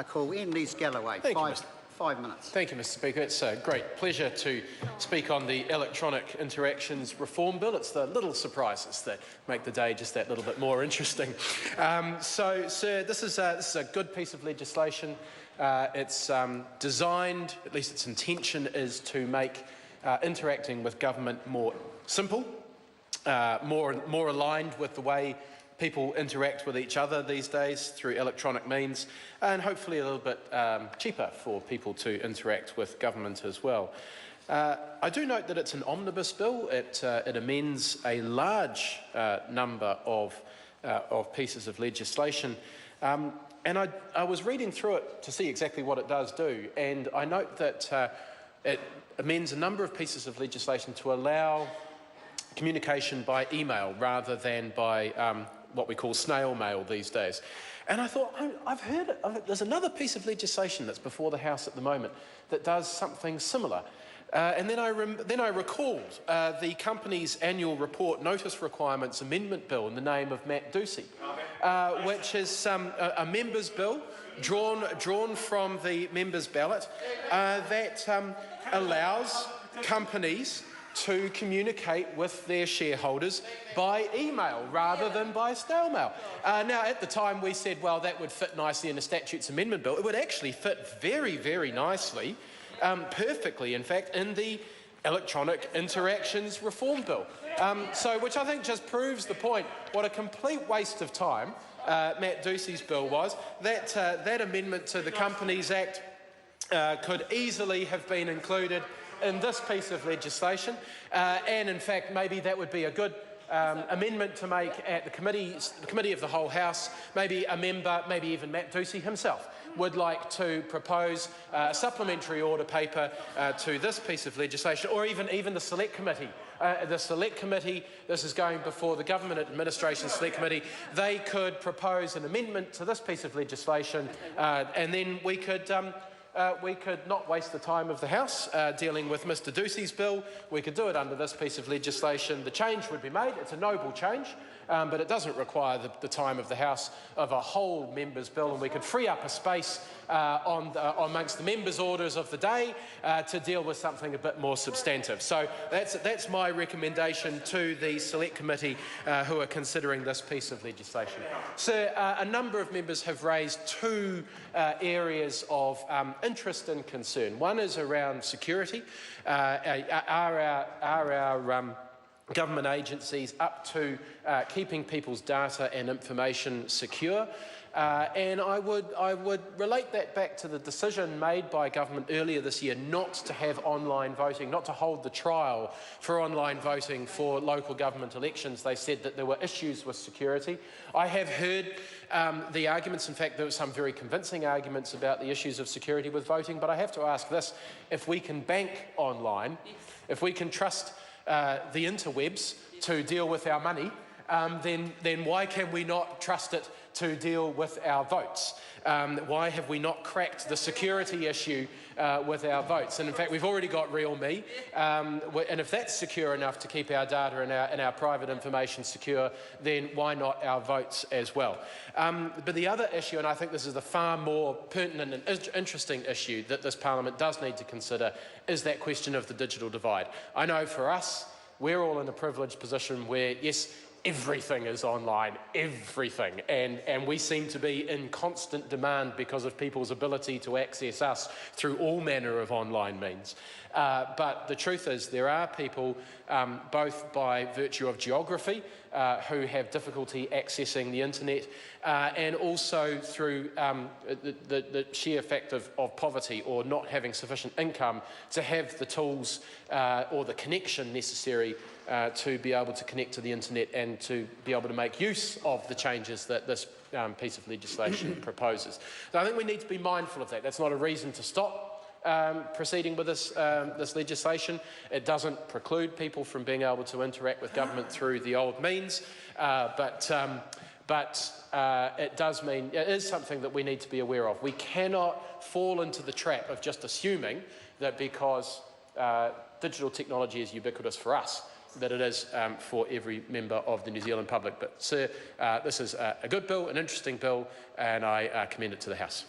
call in Lees-Galloway. Thank you, Mr. 5 minutes. Thank you, Mr. Speaker. It's a great pleasure to speak on the Electronic Interactions Reform Bill. It's the little surprises that make the day just that little bit more interesting. Sir, this is a good piece of legislation. It's designed, at least its intention is to make interacting with government more simple, more aligned with the way people interact with each other these days through electronic means, and hopefully a little bit cheaper for people to interact with government as well. I do note that it's an omnibus bill. It amends a large number of pieces of legislation. And I was reading through it to see exactly what it does do, and I note that it amends a number of pieces of legislation to allow communication by email rather than by what we call snail mail these days. And I thought, I've heard it. There's another piece of legislation that's before the House at the moment that does something similar. And then I recalled the company's annual report notice requirements amendment bill in the name of Matt Ducey, which is a members' bill drawn from the members' ballot that allows companies to communicate with their shareholders by email rather than by snail mail. Now, at the time we said, well, that would fit nicely in a statutes amendment bill. It would actually fit very, very nicely, perfectly, in fact, in the Electronic Interactions Reform Bill. Which I think just proves the point, what a complete waste of time Matt Ducey's bill was. That amendment to the Companies Act could easily have been included in this piece of legislation, and in fact maybe that would be a good amendment to make at the committee of the whole House. Maybe a member, maybe even Matt Ducey himself, would like to propose a supplementary order paper to this piece of legislation, or even the Select Committee. The Select Committee, this is going before the Government Administration Select Committee, they could propose an amendment to this piece of legislation, and then we could not waste the time of the House dealing with Mr Ducey's bill. We could do it under this piece of legislation. The change would be made. It's a noble change, but it doesn't require the time of the House of a whole members' bill, and we could free up a space amongst the members' orders of the day to deal with something a bit more substantive. So that's my recommendation to the Select Committee who are considering this piece of legislation. Sir, a number of members have raised two areas of interest and concern. One is around security. Are our government agencies up to keeping people's data and information secure? And I would relate that back to the decision made by government earlier this year not to have online voting, not to hold the trial for online voting for local government elections. They said that there were issues with security. I have heard the arguments. In fact, there were some very convincing arguments about the issues of security with voting, but I have to ask this: if we can bank online, if we can trust the interwebs to deal with our money, then why can we not trust it to deal with our votes? Why have we not cracked the security issue with our votes? And in fact, we've already got RealMe, and if that's secure enough to keep our data and our private information secure, then why not our votes as well? But the other issue, and I think this is the far more pertinent and interesting issue that this Parliament does need to consider, is that question of the digital divide. I know for us, we're all in a privileged position where, yes, everything is online, everything, and we seem to be in constant demand because of people's ability to access us through all manner of online means. But the truth is there are people, both by virtue of geography, who have difficulty accessing the internet, and also through the sheer fact of poverty or not having sufficient income to have the tools or the connection necessary to be able to connect to the internet and to be able to make use of the changes that this piece of legislation proposes. So I think we need to be mindful of that. That's not a reason to stop proceeding with this legislation. It doesn't preclude people from being able to interact with government through the old means, but it does mean it is something that we need to be aware of. We cannot fall into the trap of just assuming that because digital technology is ubiquitous for us, that it is for every member of the New Zealand public. But, sir, this is a good bill, an interesting bill, and I commend it to the House.